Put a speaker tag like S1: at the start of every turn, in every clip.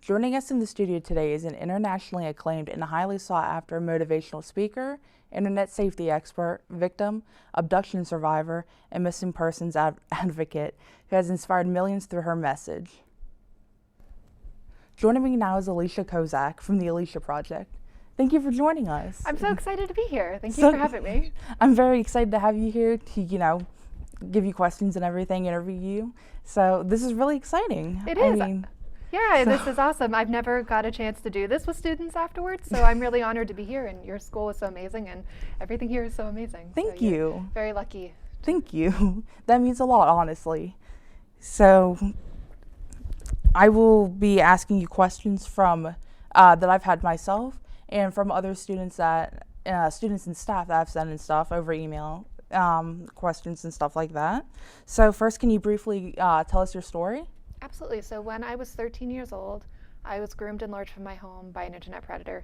S1: Joining us in the studio today is an internationally acclaimed and highly sought-after motivational speaker, internet safety expert, victim, abduction survivor, and missing persons advocate who has inspired millions through her message. Joining me now is Alicia Kozak from the Alicia Project. Thank you for joining us.
S2: I'm so excited to be here. Thank you for having me.
S1: I'm very excited to have you here to, give you questions and everything, interview you. So this is really exciting.
S2: It is. This is awesome. I've never got a chance to do this with students afterwards, so I'm really honored to be here, and your school is so amazing, and everything here is so amazing.
S1: Thank you.
S2: Very lucky.
S1: Thank you. That means a lot, honestly. So I will be asking you questions from that I've had myself and from other students that students and staff that I've sent and stuff over email, questions and stuff like that. So first, can you briefly tell us your story?
S2: Absolutely. So when I was 13 years old, I was groomed and lured from my home by an internet predator.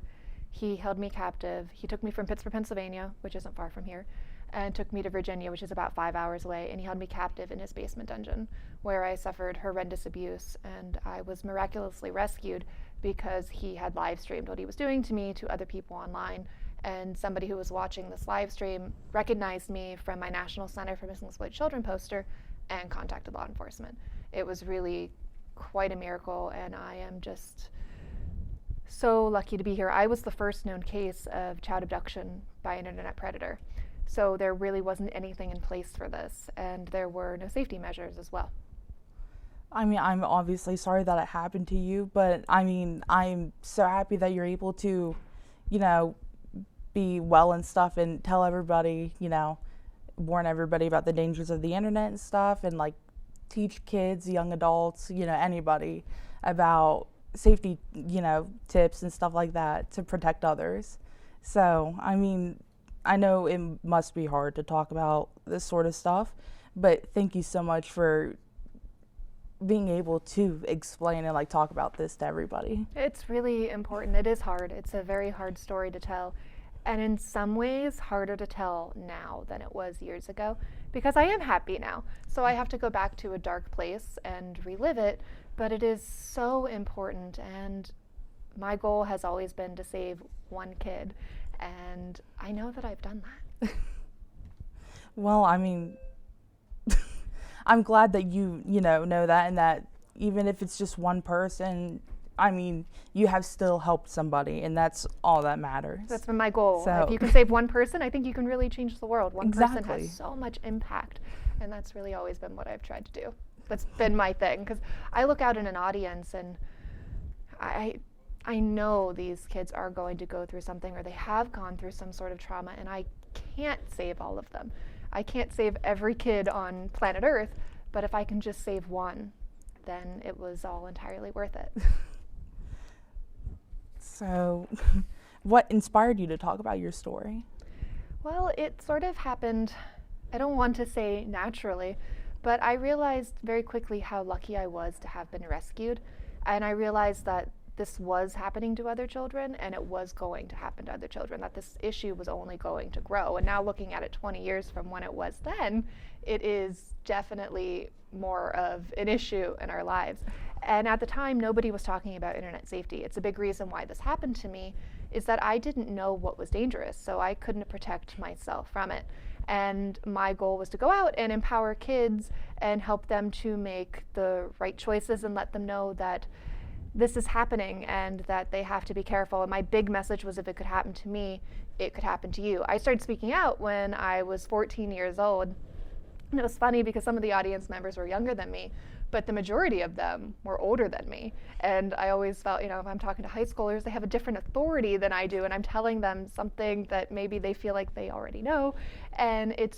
S2: He held me captive. He took me from Pittsburgh, Pennsylvania, which isn't far from here, and took me to Virginia, which is about 5 hours away, and he held me captive in his basement dungeon, where I suffered horrendous abuse, and I was miraculously rescued because he had live streamed what he was doing to me to other people online, and somebody who was watching this live stream recognized me from my National Center for Missing and Exploited Children poster and contacted law enforcement. It was really quite a miracle, and I am just so lucky to be here. I was the first known case of child abduction by an internet predator, so there really wasn't anything in place for this, and there were no safety measures as well.
S1: I mean, I'm obviously sorry that it happened to you, but I mean, I'm so happy that you're able to, be well and stuff and tell everybody, warn everybody about the dangers of the internet and stuff, and teach kids, young adults, anybody about safety, tips and stuff like that to protect others. So, I mean, I know it must be hard to talk about this sort of stuff, but thank you so much for being able to explain and talk about this to everybody.
S2: It's really important. It is hard. It's a very hard story to tell. And in some ways, harder to tell now than it was years ago, because I am happy now. So I have to go back to a dark place and relive it, but it is so important. And my goal has always been to save one kid. And I know that I've done that.
S1: Well, I mean, I'm glad that you know that, and that even if it's just one person, I mean, you have still helped somebody, and that's all that matters.
S2: That's been my goal.
S1: So,
S2: if you can save one person, I think you can really change the world. One
S1: Exactly.
S2: person has so much impact, and that's really always been what I've tried to do. That's been my thing, because I look out in an audience, and I know these kids are going to go through something, or they have gone through some sort of trauma, and I can't save all of them. I can't save every kid on planet Earth, but if I can just save one, then it was all entirely worth it.
S1: So, what inspired you to talk about your story?
S2: Well, it sort of happened, I don't want to say naturally, but I realized very quickly how lucky I was to have been rescued. And I realized that this was happening to other children, and it was going to happen to other children, that this issue was only going to grow. And now looking at it 20 years from when it was then, it is definitely more of an issue in our lives. And at the time, nobody was talking about internet safety. It's a big reason why this happened to me, is that I didn't know what was dangerous, so I couldn't protect myself from it. And my goal was to go out and empower kids and help them to make the right choices and let them know that this is happening and that they have to be careful. And my big message was, if it could happen to me, it could happen to you. I started speaking out when I was 14 years old. And it was funny because some of the audience members were younger than me, but the majority of them were older than me. And I always felt, if I'm talking to high schoolers, they have a different authority than I do, and I'm telling them something that maybe they feel like they already know. And it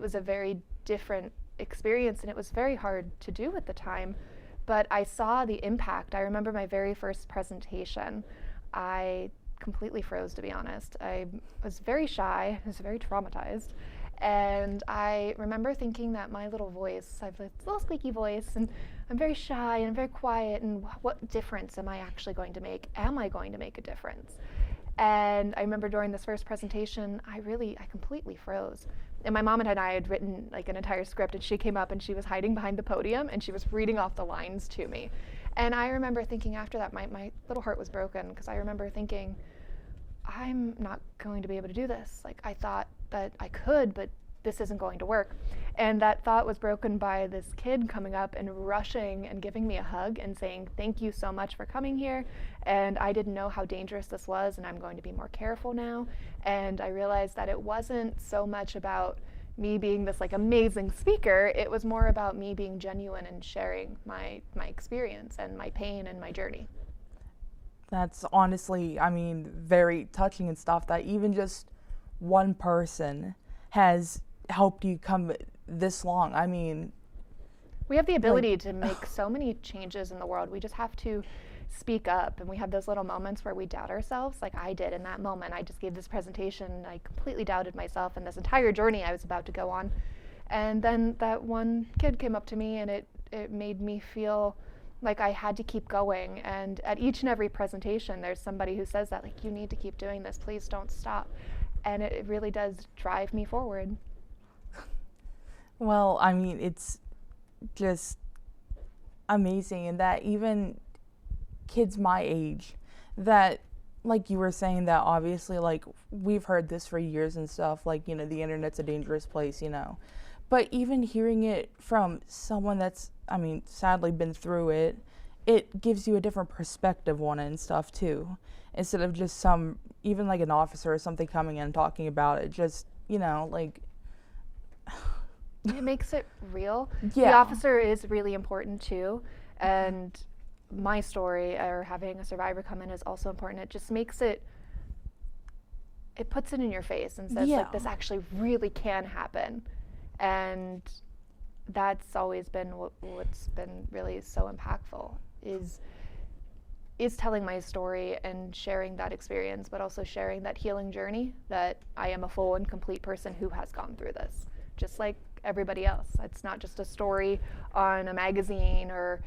S2: was a very different experience, and it was very hard to do at the time. But I saw the impact. I remember my very first presentation. I completely froze, to be honest. I was very shy. I was very traumatized. And I remember thinking that my little voice, I have this little squeaky voice, and I'm very shy and I'm very quiet, and what difference am I actually going to make? Am I going to make a difference? And I remember during this first presentation, I completely froze. And my mom and I had written an entire script, and she came up and she was hiding behind the podium and she was reading off the lines to me. And I remember thinking after that, my little heart was broken, because I remember thinking, I'm not going to be able to do this. Like, I thought that I could, but this isn't going to work. And that thought was broken by this kid coming up and rushing and giving me a hug and saying, thank you so much for coming here. And I didn't know how dangerous this was, and I'm going to be more careful now. And I realized that it wasn't so much about me being this like amazing speaker. It was more about me being genuine and sharing my experience and my pain and my journey.
S1: That's honestly, I mean, very touching and stuff, that even just one person has helped you come this long. I mean,
S2: we have the ability to make so many changes in the world. We just have to speak up, and we have those little moments where we doubt ourselves, like I did in that moment. I just gave this presentation, I completely doubted myself and this entire journey I was about to go on. And then that one kid came up to me, and it made me feel like I had to keep going. And at each and every presentation, there's somebody who says that, like, you need to keep doing this, please don't stop. And it really does drive me forward.
S1: Well, I mean, it's just amazing, and that even kids my age, that, like you were saying, that obviously, like, we've heard this for years and stuff, like, you know, the internet's a dangerous place, you know. But even hearing it from someone that's, I mean, sadly been through it, it gives you a different perspective on it and stuff too. Instead of just some, even like an officer or something coming in and talking about it, just, you know, like.
S2: It makes it real.
S1: Yeah.
S2: The officer is really important too. And my story, or having a survivor come in, is also important. It just makes it puts it in your face and says, like, this actually really can happen. And that's always been what's been really so impactful, is telling my story and sharing that experience, but also sharing that healing journey, that I am a full and complete person who has gone through this, just like everybody else. It's not just a story on a magazine or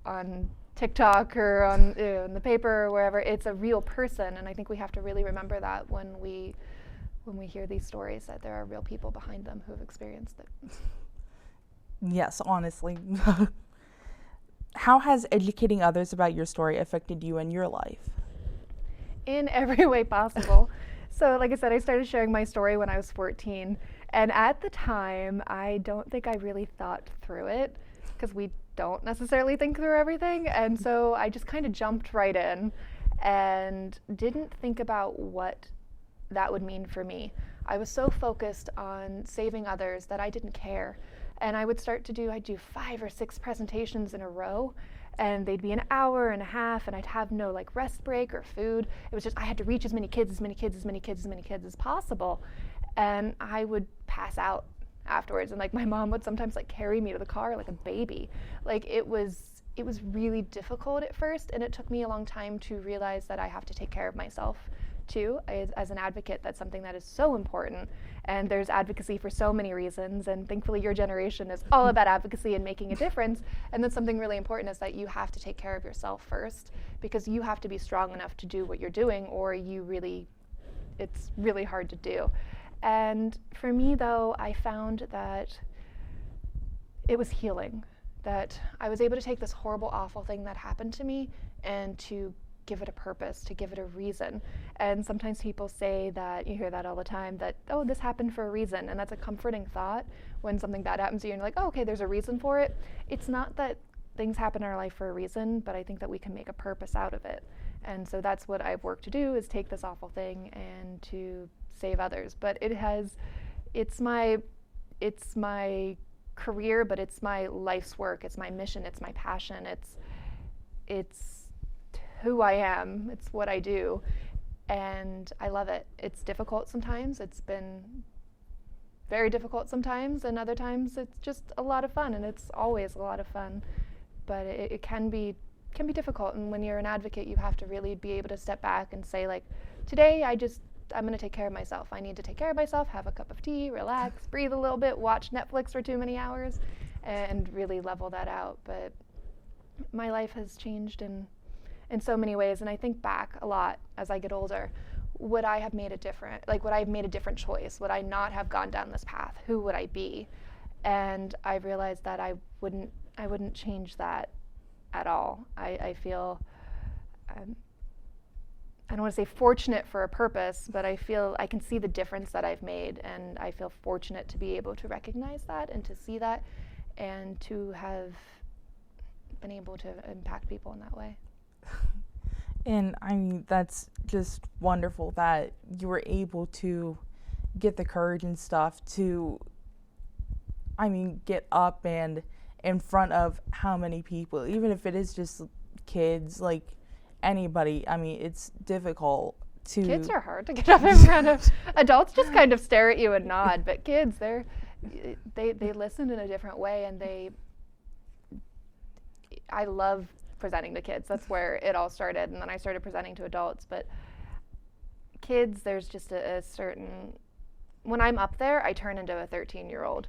S2: on TikTok or on in the paper or wherever. It's a real person, and I think we have to really remember that when we hear these stories, that there are real people behind them who have experienced it.
S1: Yes, honestly. How has educating others about your story affected you and your life?
S2: In every way possible. So, like I said, I started sharing my story when I was 14. And at the time, I don't think I really thought through it, because we don't necessarily think through everything. And so I just kind of jumped right in and didn't think about what that would mean for me. I was so focused on saving others that I didn't care. And I would I'd do 5 or 6 presentations in a row, and they'd be an hour and a half, and I'd have no like rest break or food. It was just, I had to reach as many kids as possible. And I would pass out afterwards, and like my mom would sometimes like carry me to the car like a baby. Like it was really difficult at first, and it took me a long time to realize that I have to take care of myself too. As an advocate, that's something that is so important, and there's advocacy for so many reasons, and thankfully your generation is all about advocacy and making a difference. And that's something really important, is that you have to take care of yourself first, because you have to be strong enough to do what you're doing, or it's really hard to do. And for me though, I found that it was healing, that I was able to take this horrible, awful thing that happened to me and to give it a purpose, to give it a reason. And sometimes people say that, you hear that all the time, that, oh, this happened for a reason. And that's a comforting thought when something bad happens to you and you're like, oh, okay, there's a reason for it. It's not that things happen in our life for a reason, but I think that we can make a purpose out of it. And so that's what I've worked to do, is take this awful thing and to save others. But it's my career, but it's my life's work. It's my mission. It's my passion. It's who I am. It's what I do, and I love it. It's difficult sometimes. It's been very difficult sometimes, and other times it's just a lot of fun, and it's always a lot of fun. But it can be difficult, and when you're an advocate, you have to really be able to step back and say, like, today I'm going to take care of myself. I need to take care of myself, have a cup of tea, relax, breathe a little bit, watch Netflix for too many hours, and really level that out. But my life has changed in so many ways, and I think back a lot as I get older. Would I have made it different? Like, would I have made a different choice? Would I not have gone down this path? Who would I be? And I realized that I wouldn't change that at all. I feel, I don't want to say fortunate for a purpose, but I feel I can see the difference that I've made, and I feel fortunate to be able to recognize that and to see that and to have been able to impact people in that way.
S1: And I mean, that's just wonderful that you were able to get the courage and stuff to, I mean, get up and in front of how many people, even if it is just kids, like anybody. I mean, it's difficult to.
S2: Kids are hard to get up in front of. Adults just kind of stare at you and nod, but kids, they listen in a different way, and I love presenting to kids. That's where it all started, and then I started presenting to adults. But kids, there's just a certain. When I'm up there, I turn into a 13-year-old.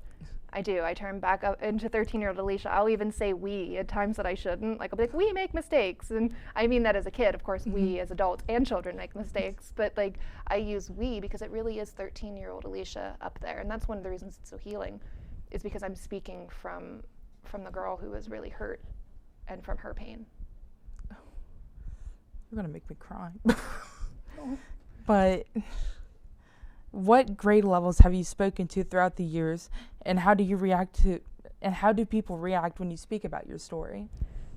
S2: I do. I turn back up into 13-year-old Alicia. I'll even say we at times that I shouldn't. Like, I'll be like, we make mistakes. And I mean that as a kid. Of course, we as adults and children make mistakes. But, like, I use we because it really is 13-year-old Alicia up there. And that's one of the reasons it's so healing, is because I'm speaking from the girl who was really hurt and from her pain.
S1: You're going to make me cry. But what grade levels have you spoken to throughout the years, and how do people react when you speak about your story?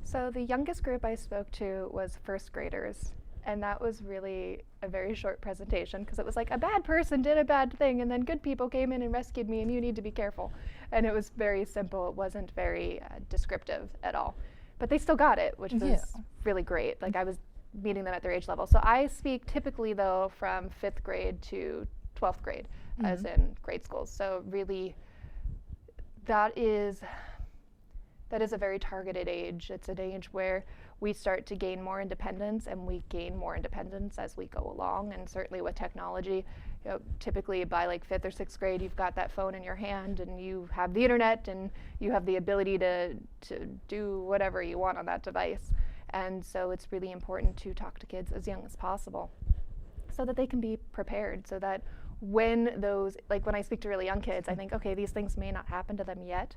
S2: So the youngest group I spoke to was first graders, and that was really a very short presentation because it was like a bad person did a bad thing and then good people came in and rescued me and you need to be careful. And it was very simple. It wasn't very descriptive at all. But they still got it, which was really great. Like, I was meeting them at their age level. So I speak typically, though, from 5th grade to 12th grade, as in grade schools. So really, that is a very targeted age. It's an age where we start to gain more independence, and we gain more independence as we go along. And certainly with technology, typically by like 5th or 6th grade, you've got that phone in your hand, and you have the internet, and you have the ability to do whatever you want on that device. And so it's really important to talk to kids as young as possible so that they can be prepared, so that when I speak to really young kids, I think, okay, these things may not happen to them yet.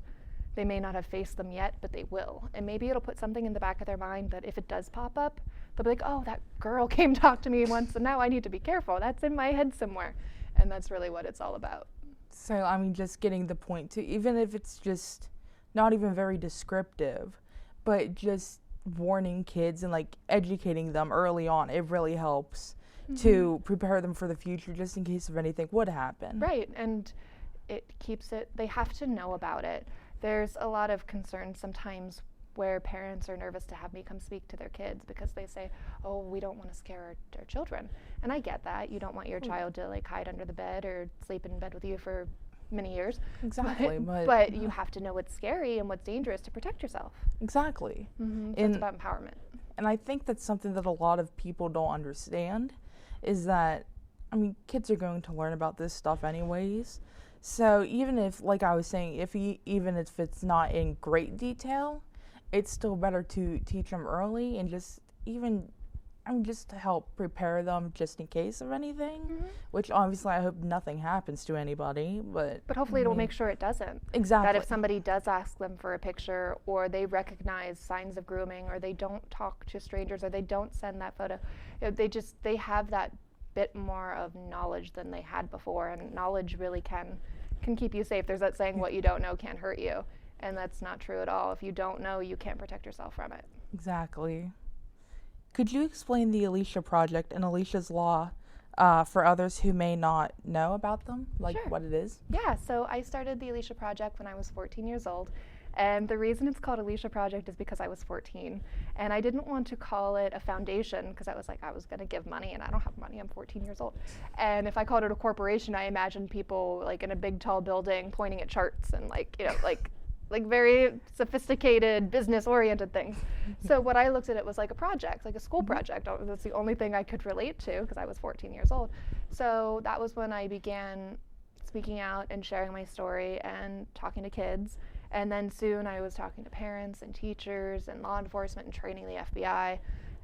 S2: They may not have faced them yet, but they will. And maybe it'll put something in the back of their mind that if it does pop up, they'll be like, oh, that girl came talk to me once, and now I need to be careful. That's in my head somewhere. And that's really what it's all about.
S1: So, I mean, just getting the point to, even if it's just not even very descriptive, but just warning kids and like educating them early on, it really helps to prepare them for the future, just in case of anything would happen.
S2: Right, and it keeps it, they have to know about it. There's a lot of concern sometimes where parents are nervous to have me come speak to their kids because they say, oh, we don't want to scare our children. And I get that. You don't want your child to like hide under the bed or sleep in bed with you for many years.
S1: Exactly.
S2: But you have to know what's scary and what's dangerous to protect yourself.
S1: Exactly.
S2: So it's about empowerment.
S1: And I think that's something that a lot of people don't understand, is that, I mean, kids are going to learn about this stuff anyways. So even if, like I was saying, even if it's not in great detail, it's still better to teach them early and just to help prepare them just in case of anything, which obviously I hope nothing happens to anybody, but
S2: hopefully it'll make sure it doesn't.
S1: Exactly.
S2: That if somebody does ask them for a picture, or they recognize signs of grooming, or they don't talk to strangers, or they don't send that photo, they have that bit more of knowledge than they had before, and knowledge really can keep you safe. There's that saying, what you don't know can't hurt you, and that's not true at all. If you don't know, you can't protect yourself from it.
S1: Exactly. Could you explain the Alicia Project and Alicia's Law for others who may not know about them, like
S2: Sure.
S1: what it is?
S2: Yeah, so I started the Alicia Project when I was 14 years old. And the reason it's called Alicia Project is because I was 14. And I didn't want to call it a foundation because I was going to give money, and I don't have money. I'm 14 years old. And if I called it a corporation, I imagined people like in a big tall building pointing at charts and like very sophisticated business-oriented things. So what I looked at it was like a project, like a school project. That's the only thing I could relate to because I was 14 years old. So that was when I began speaking out and sharing my story and talking to kids. And then soon I was talking to parents and teachers and law enforcement and training the FBI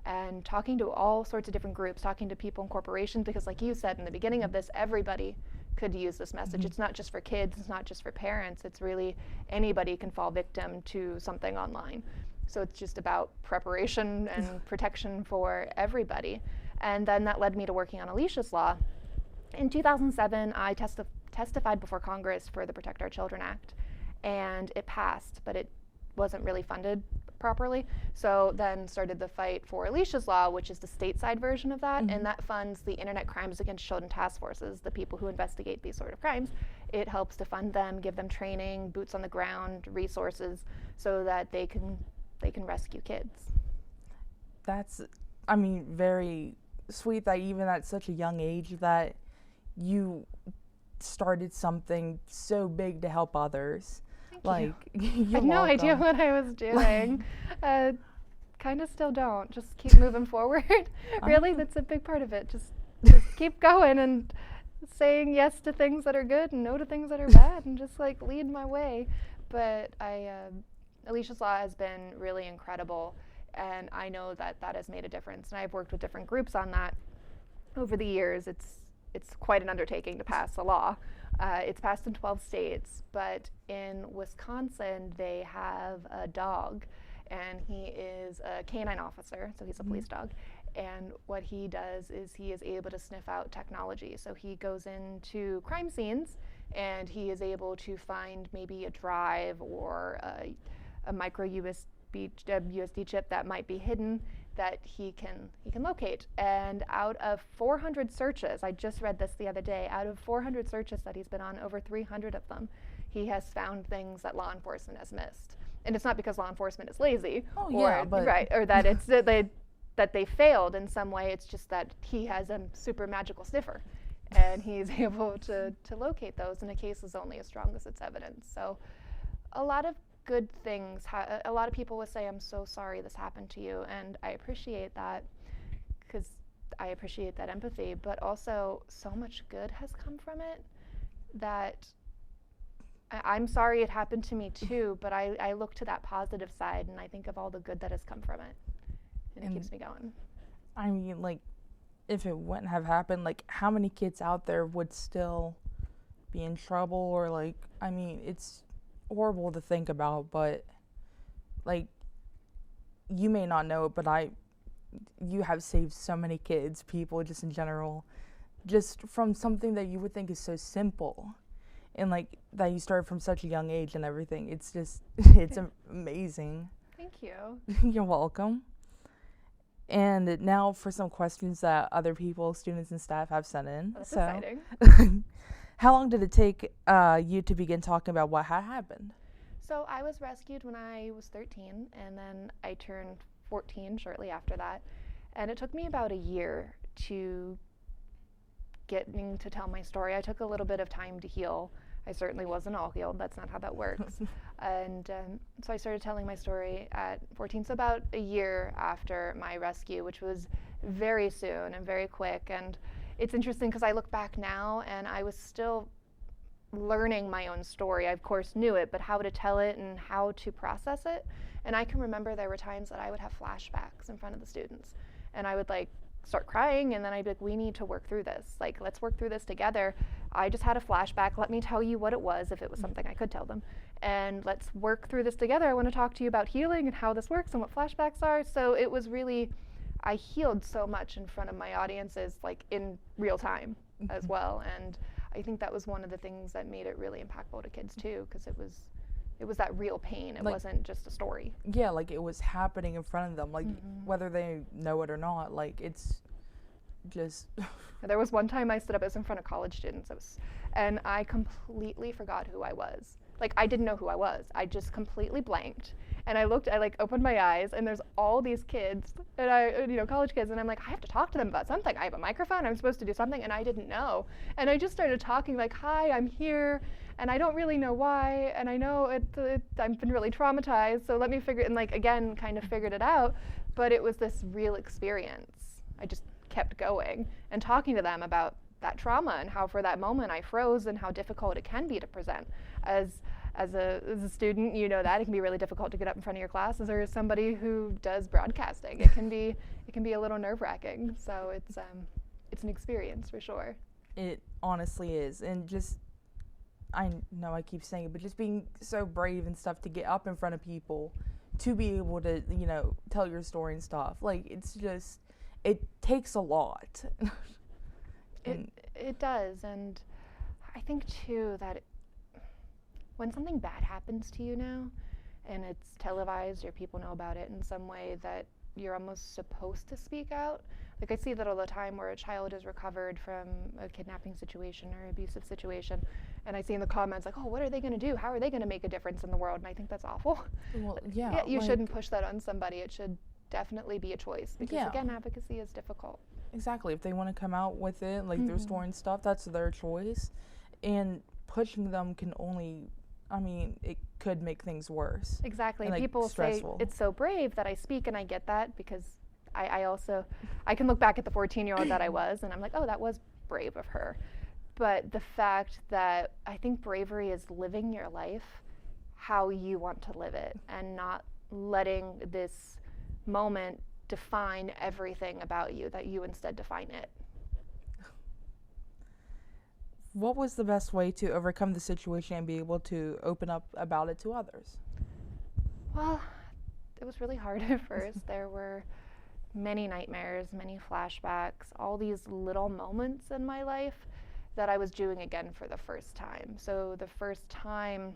S2: and talking to all sorts of different groups, talking to people and corporations, because like you said in the beginning of this, everybody could use this message. It's not just for kids, it's not just for parents, it's really anybody can fall victim to something online. So it's just about preparation and protection for everybody. And then that led me to working on Alicia's Law. In 2007, I testified before Congress for the Protect Our Children Act, and it passed, but it wasn't really funded properly. So then started the fight for Alicia's Law, which is the stateside version of that, and that funds the Internet Crimes Against Children Task Forces, the people who investigate these sort of crimes. It helps to fund them, give them training, boots on the ground, resources, so that they can rescue kids.
S1: That's, I mean, very sweet that even at such a young age that you started something so big to help others.
S2: Thank you.
S1: You're
S2: I had no
S1: welcome.
S2: idea what I was doing. Kind of still don't. Just keep moving forward. Really, that's a big part of it. Just keep going and saying yes to things that are good and no to things that are bad, and just like lead my way. But Alicia's Law has been really incredible, and I know that that has made a difference. And I've worked with different groups on that over the years. It's quite an undertaking to pass a law. It's passed in 12 states, but in Wisconsin they have a dog, and he is a canine officer, so he's a police dog. And what he does is he is able to sniff out technology. So he goes into crime scenes, and he is able to find maybe a drive or a micro USB chip that might be hidden that he can locate. And out of 400 searches, I just read this the other day, out of 400 searches that he's been on, over 300 of them, he has found things that law enforcement has missed. And it's not because law enforcement is lazy, or that it's that they failed in some way. It's just that he has a super magical sniffer, and he's able to locate those, and a case is only as strong as its evidence. So a lot of good things. A lot of people will say, I'm so sorry this happened to you, and I appreciate that, because I appreciate that empathy, but also so much good has come from it that I'm sorry it happened to me too, but I look to that positive side, and I think of all the good that has come from it, and it keeps me going.
S1: I mean, like, if it wouldn't have happened, like, how many kids out there would still be in trouble, or like, I mean, it's horrible to think about, but like, you may not know it, but you have saved so many kids, people just in general, just from something that you would think is so simple, and like that you started from such a young age and everything. It's just it's amazing.
S2: Thank you.
S1: You're welcome. And now for some questions that other people, students and staff, have sent in.
S2: That's exciting.
S1: How long did it take you to begin talking about what had happened?
S2: So I was rescued when I was 13, and then I turned 14 shortly after that. And it took me about a year to getting to tell my story. I took a little bit of time to heal. I certainly wasn't all healed. That's not how that works. And so I started telling my story at 14, so about a year after my rescue, which was very soon and very quick. And it's interesting because I look back now, and I was still learning my own story. I, of course, knew it, but how to tell it and how to process it. And I can remember there were times that I would have flashbacks in front of the students, and I would like start crying, and then I'd be like, we need to work through this. Like, let's work through this together. I just had a flashback. Let me tell you what it was, if it was something I could tell them. And let's work through this together. I want to talk to you about healing and how this works and what flashbacks are. So it was really, I healed so much in front of my audiences, like in real time as well. And I think that was one of the things that made it really impactful to kids too, because it was that real pain. It wasn't just a story. Yeah,
S1: like it was happening in front of them, like whether they know it or not, like it's just...
S2: There was one time I stood up, it was in front of college students, and I completely forgot who I was. Like, I didn't know who I was. I just completely blanked. And I like opened my eyes, and there's all these kids, and college kids, and I'm like, I have to talk to them about something. I have a microphone, I'm supposed to do something, and I didn't know. And I just started talking like, hi, I'm here, and I don't really know why, and I know I've been really traumatized, so let me figure it, and like, again, kind of figured it out, but it was this real experience. I just kept going and talking to them about that trauma and how for that moment I froze and how difficult it can be to present. As a student, you know that it can be really difficult to get up in front of your class. As there is somebody who does broadcasting, it can be a little nerve-wracking. So it's an experience for sure.
S1: It honestly is, and just, I know I keep saying it, but just being so brave and stuff to get up in front of people, to be able to, tell your story and stuff. Like, it's just, it takes a lot.
S2: It does, and I think too that when something bad happens to you now, and it's televised or people know about it in some way, that you're almost supposed to speak out. Like, I see that all the time where a child is recovered from a kidnapping situation or abusive situation, and I see in the comments like, oh, what are they going to do? How are they going to make a difference in the world? And I think that's awful.
S1: Well, yeah.
S2: You shouldn't push that on somebody. It should definitely be a choice, because again, advocacy is difficult.
S1: Exactly. If they want to come out with it, like their story and stuff, that's their choice. And pushing them can only, it could make things worse.
S2: Exactly.
S1: And,
S2: people
S1: stressful.
S2: say it's so brave that I speak, and I get that, because I can look back at the 14-year-old that I was, and I'm like, oh, that was brave of her. But the fact that I think bravery is living your life how you want to live it, and not letting this moment define everything about you, that you instead define it.
S1: What was the best way to overcome the situation and be able to open up about it to others?
S2: Well, it was really hard at first. There were many nightmares, many flashbacks, all these little moments in my life that I was doing again for the first time. So the first time,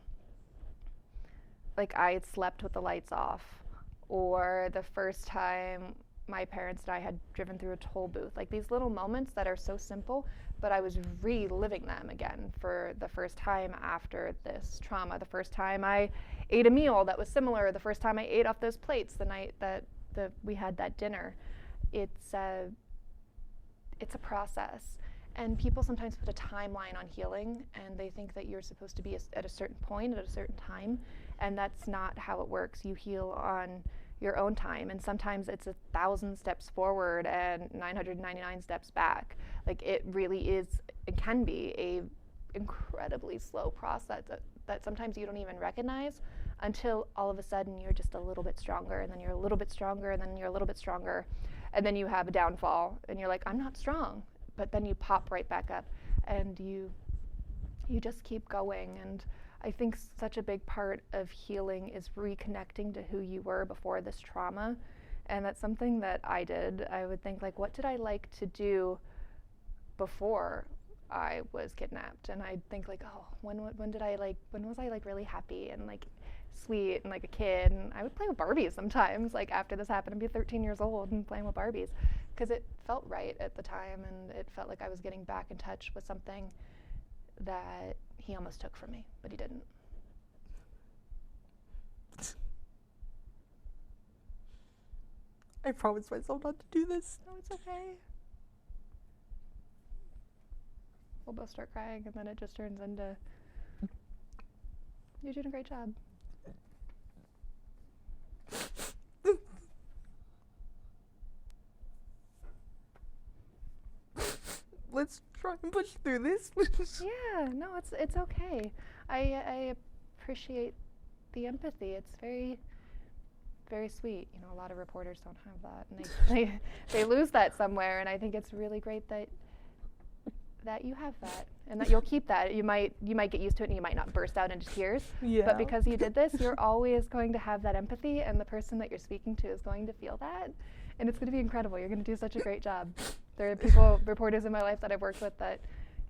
S2: like, I had slept with the lights off, or the first time my parents and I had driven through a toll booth. Like, these little moments that are so simple, but I was reliving them again for the first time after this trauma. The first time I ate a meal that was similar, the first time I ate off those plates the night that we had that dinner. It's a process. And people sometimes put a timeline on healing, and they think that you're supposed to be at a certain point, at a certain time, and that's not how it works. You heal on your own time, and sometimes it's 1,000 steps forward and 999 steps back. Like, it really is, it can be a incredibly slow process that sometimes you don't even recognize until all of a sudden you're just a little bit stronger, and then you're a little bit stronger, and then you're a little bit stronger, and then you have a downfall, and you're like, I'm not strong. But then you pop right back up, and you just keep going. And I think such a big part of healing is reconnecting to who you were before this trauma. And that's something that I did. I would think, like, what did I like to do before I was kidnapped? And I'd think, like, oh, when was I like really happy and like sweet and like a kid? And I would play with Barbies sometimes. Like, after this happened, I'd be 13 years old and playing with Barbies, because it felt right at the time, and it felt like I was getting back in touch with something that he almost took from me, but he didn't.
S1: I promised myself not to do this.
S2: No, it's okay. We'll both start crying, and then it just turns into, you're doing a great job.
S1: Let's try and push through this.
S2: Yeah, no, it's okay. I appreciate the empathy. It's very, very sweet. You know, a lot of reporters don't have that, and they lose that somewhere. And I think it's really great that you have that, and that you'll keep that. You might get used to it, and you might not burst out into tears.
S1: Yeah.
S2: But because you did this, you're always going to have that empathy, and the person that you're speaking to is going to feel that, and it's going to be incredible. You're going to do such a great job. There are reporters in my life that I've worked with that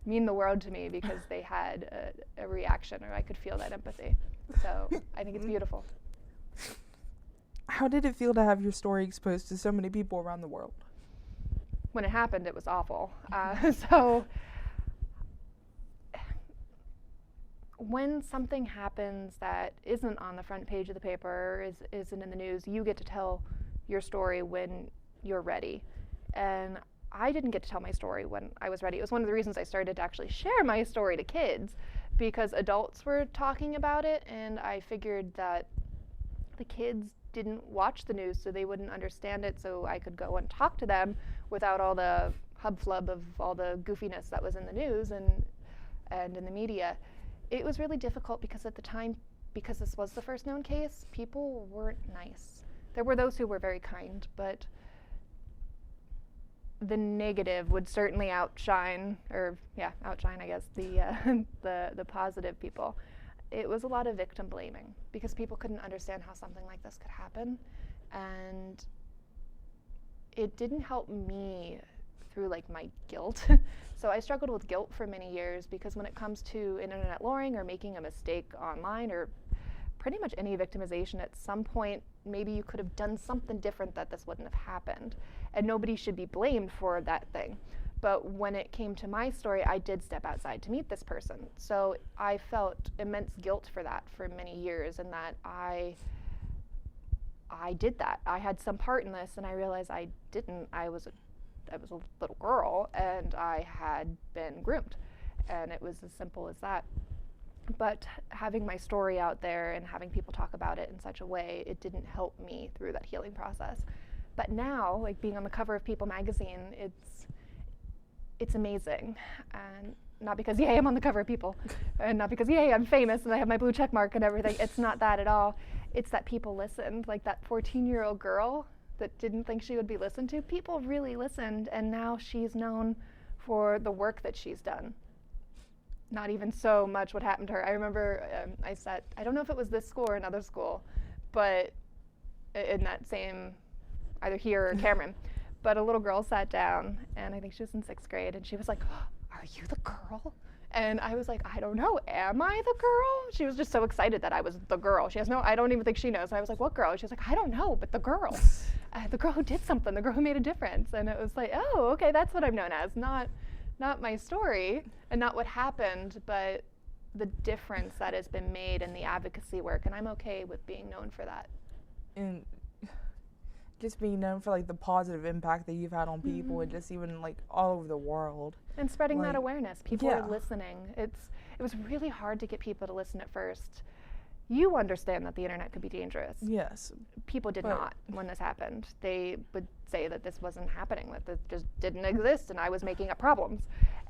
S2: mean the world to me because they had a reaction, or I could feel that empathy. So I think it's beautiful.
S1: How did it feel to have your story exposed to so many people around the world?
S2: When it happened, it was awful. So when something happens that isn't on the front page of the paper, or isn't in the news, you get to tell your story when you're ready. And I didn't get to tell my story when I was ready. It was one of the reasons I started to actually share my story to kids, because adults were talking about it, and I figured that the kids didn't watch the news, so they wouldn't understand it, so I could go and talk to them without all the hub-flub of all the goofiness that was in the news and in the media. It was really difficult because at the time, because this was the first known case, people weren't nice. There were those who were very kind, but the negative would certainly outshine, I guess, the positive people. it was a lot of victim blaming because people couldn't understand how something like this could happen. And it didn't help me through like my guilt. So I struggled with guilt for many years because when it comes to internet luring or making a mistake online or pretty much any victimization, at some point maybe you could have done something different that this wouldn't have happened, and nobody should be blamed for that thing. But when it came to my story, I did step outside to meet this person, so I felt immense guilt for that for many years, and that I did that. I had some part in this, and I realized I didn't. I was a little girl, and I had been groomed, and it was as simple as that. But having my story out there and having people talk about it in such a way, it didn't help me through that healing process. But now, like being on the cover of People magazine, it's amazing. And not because, yay, I'm on the cover of People, and not because, yay, I'm famous and I have my blue check mark and everything. It's not that at all. It's that people listened. Like that 14-year-old girl that didn't think she would be listened to, people really listened, and now she's known for the work that she's done. Not even so much what happened to her. I remember I don't know if it was this school or another school, but in that same, either here or Cameron, but a little girl sat down, and I think she was in 6th grade, and she was like, oh, are you the girl? And I was like, I don't know, am I the girl? She was just so excited that I was the girl. She has no, I don't even think she knows. And I was like, what girl? She was like, I don't know, but the girl. The girl who did something, the girl who made a difference. And it was like, oh, okay, that's what I'm known as. Not my story and not what happened, but the difference that has been made in the advocacy work. And I'm okay with being known for that.
S1: And just being known for like the positive impact that you've had on people, and just even like all over the world.
S2: And spreading
S1: like,
S2: that awareness. People are listening. It was really hard to get people to listen at first. You understand that the internet could be dangerous.
S1: Yes.
S2: People did not when this happened. They would say that this wasn't happening, that this just didn't exist, and I was making up problems.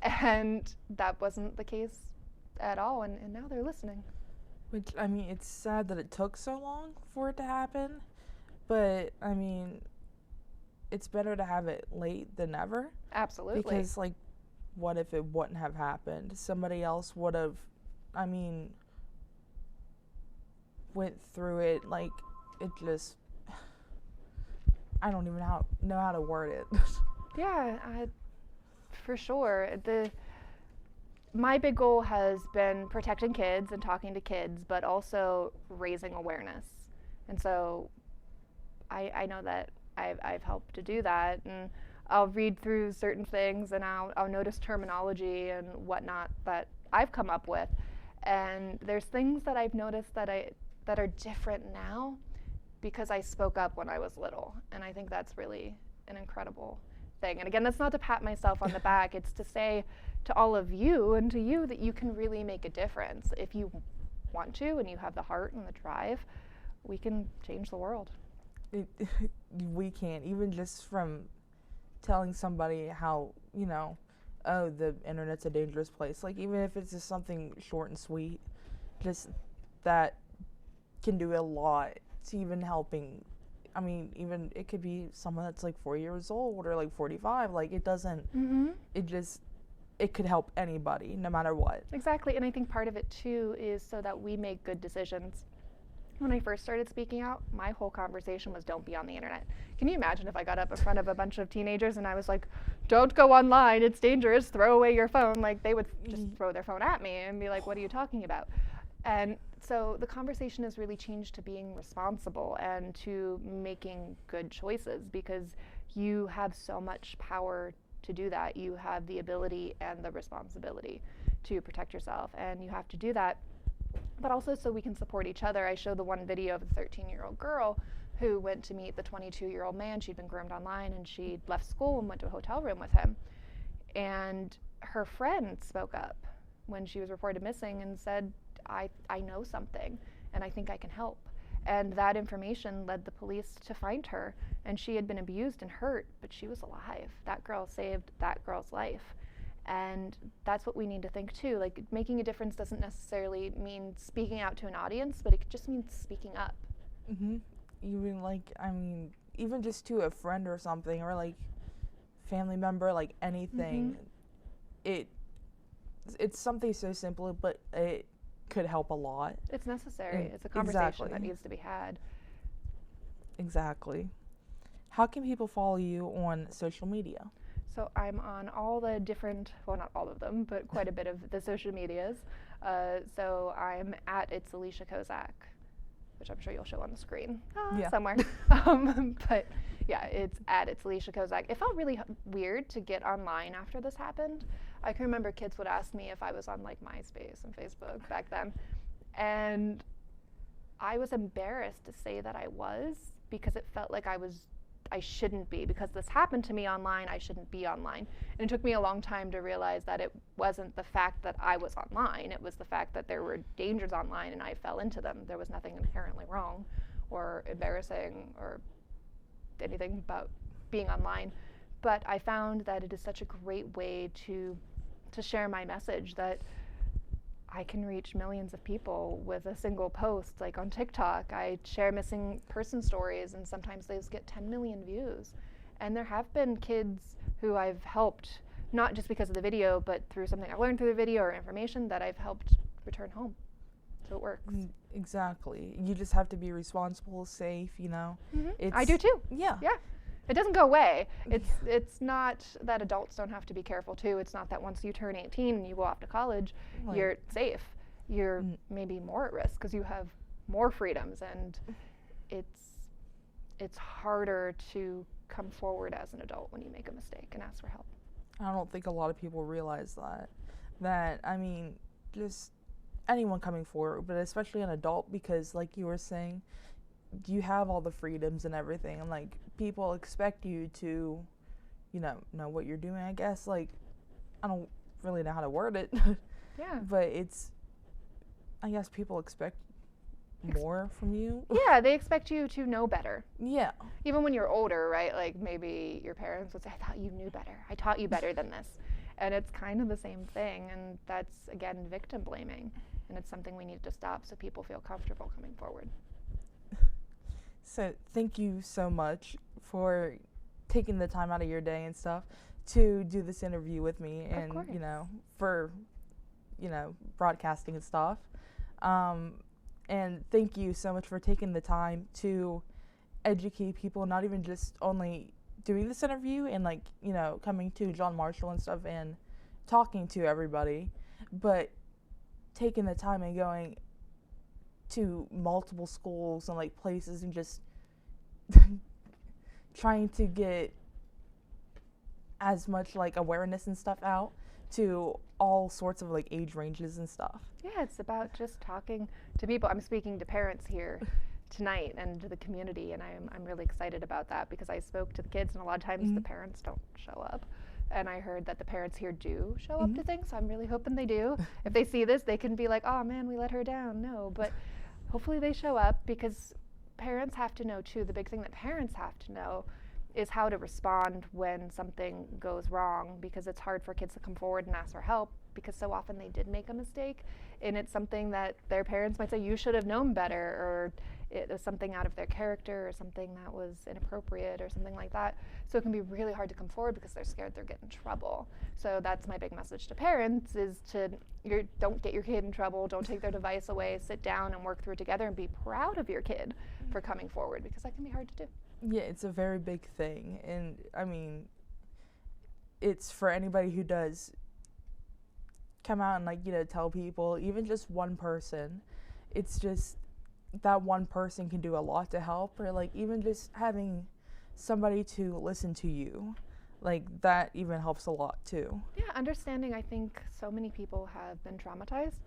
S2: And that wasn't the case at all, and now they're listening.
S1: Which, I mean, it's sad that it took so long for it to happen, but, I mean, it's better to have it late than never.
S2: Absolutely.
S1: Because, like, what if it wouldn't have happened? Somebody else would have, I mean, went through it, like, it just, I don't even know how to word it.
S2: Yeah, for sure. My big goal has been protecting kids and talking to kids, but also raising awareness. And so I know that I've helped to do that, and I'll read through certain things, and I'll notice terminology and whatnot that I've come up with. And there's things that I've noticed that are different now because I spoke up when I was little, and I think that's really an incredible thing. And again, that's not to pat myself on the back, it's to say to all of you and to you that you can really make a difference. If you want to and you have the heart and the drive, we can change the world.
S1: We can, even just from telling somebody how, you know, oh, the internet's a dangerous place. Like, even if it's just something short and sweet, just that can do a lot to even helping. I mean, even it could be someone that's like 4 years old or like 45. Like, it doesn't, it could help anybody, no matter what.
S2: Exactly, and I think part of it too is so that we make good decisions. When I first started speaking out, my whole conversation was don't be on the internet. Can you imagine if I got up in front of a bunch of teenagers and I was like, don't go online, it's dangerous, throw away your phone? Like, they would just throw their phone at me and be like, what are you talking about? And so the conversation has really changed to being responsible and to making good choices, because you have so much power to do that. You have the ability and the responsibility to protect yourself, and you have to do that. But also so we can support each other. I showed the one video of a 13-year-old girl who went to meet the 22-year-old man. She'd been groomed online, and she'd left school and went to a hotel room with him. And her friend spoke up when she was reported missing and said, I know something, and I think I can help. And that information led the police to find her. And she had been abused and hurt, but she was alive. That girl saved that girl's life. And that's what we need to think too. Like, making a difference doesn't necessarily mean speaking out to an audience, but it just means speaking up.
S1: Even like, I mean, even just to a friend or something, or like family member, like anything. It's something so simple, but it could help a lot.
S2: It's necessary.
S1: And
S2: It's a conversation that
S1: exactly.
S2: needs to be had.
S1: Exactly. How can people follow you on social media?
S2: So I'm on all the different, well, not all of them, but quite a bit of the social medias. So I'm at It's Alicia Kozak, which I'm sure you'll show on the screen
S1: Yeah.
S2: somewhere. But yeah, it's at It's Alicia Kozak. It felt really weird to get online after this happened. I can remember kids would ask me if I was on like MySpace and Facebook back then. And I was embarrassed to say that I was, because it felt like I shouldn't be, because this happened to me online, I shouldn't be online. And it took me a long time to realize that it wasn't the fact that I was online, it was the fact that there were dangers online and I fell into them. There was nothing inherently wrong or embarrassing or anything about being online. But I found that it is such a great way to share my message, that I can reach millions of people with a single post. Like on TikTok, I share missing person stories, and sometimes those get 10 million views. And there have been kids who I've helped, not just because of the video, but through something I've learned through the video or information, that I've helped return home. So it works.
S1: Exactly. You just have to be responsible, safe, you know.
S2: I do too.
S1: Yeah.
S2: Yeah. It doesn't go away. It's not that adults don't have to be careful too. It's not that once you turn 18 and you go off to college,
S1: Right.
S2: you're safe. You're maybe more at risk because you have more freedoms, and it's harder to come forward as an adult when you make a mistake and ask for help.
S1: I don't think a lot of people realize that. That, I mean, just anyone coming forward, but especially an adult, because like you were saying, you have all the freedoms and everything, and like people expect you to, you know what you're doing, I guess. Like, I don't really know how to word it.
S2: Yeah.
S1: But it's, I guess people expect more from you.
S2: Yeah, they expect you to know better.
S1: Yeah.
S2: Even when you're older, right? Like maybe your parents would say, I thought you knew better. I taught you better than this. And it's kind of the same thing. And that's, again, victim blaming. And it's something we need to stop so people feel comfortable coming forward.
S1: So thank you so much for taking the time out of your day and stuff to do this interview with me, and
S2: course.
S1: For broadcasting and stuff. And thank you so much for taking the time to educate people, not even just only doing this interview and coming to John Marshall and stuff and talking to everybody, but taking the time and going to multiple schools and places and just trying to get as much awareness and stuff out to all sorts of age ranges and stuff.
S2: Yeah, it's about just talking to people. I'm speaking to parents here tonight and to the community, and I'm really excited about that, because I spoke to the kids, and a lot of times the parents don't show up. And I heard that the parents here do show up to things, so I'm really hoping they do. If they see this, they can be like, oh man, we let her down. No, but hopefully they show up, because parents have to know too. The big thing that parents have to know is how to respond when something goes wrong, because it's hard for kids to come forward and ask for help, because so often they did make a mistake, and it's something that their parents might say, you should have known better, or it was something out of their character, or something that was inappropriate, or something like that. So it can be really hard to come forward because they're scared they're getting in trouble. So that's my big message to parents, is to don't get your kid in trouble, don't take their device away, sit down and work through it together, and be proud of your kid for coming forward, because that can be hard to do.
S1: Yeah, it's a very big thing, and I mean, it's for anybody who does come out and tell people, even just one person. It's just that one person can do a lot to help, or even just having somebody to listen to you, that even helps a lot too.
S2: Yeah, understanding. I think so many people have been traumatized,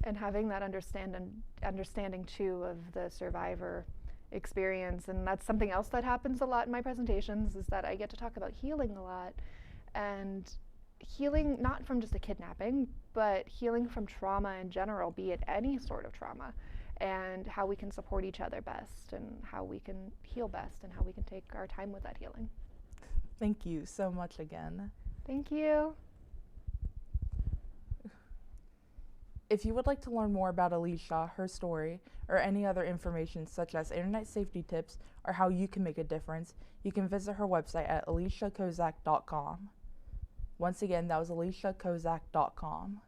S2: and having that understanding too of the survivor experience. And that's something else that happens a lot in my presentations, is that I get to talk about healing a lot, and healing not from just a kidnapping, but healing from trauma in general, be it any sort of trauma, and how we can support each other best, and how we can heal best, and how we can take our time with that healing.
S1: Thank you so much again.
S2: Thank you.
S1: If you would like to learn more about Alicia, her story, or any other information such as internet safety tips or how you can make a difference, you can visit her website at aliciakozak.com. Once again, that was aliciakozak.com.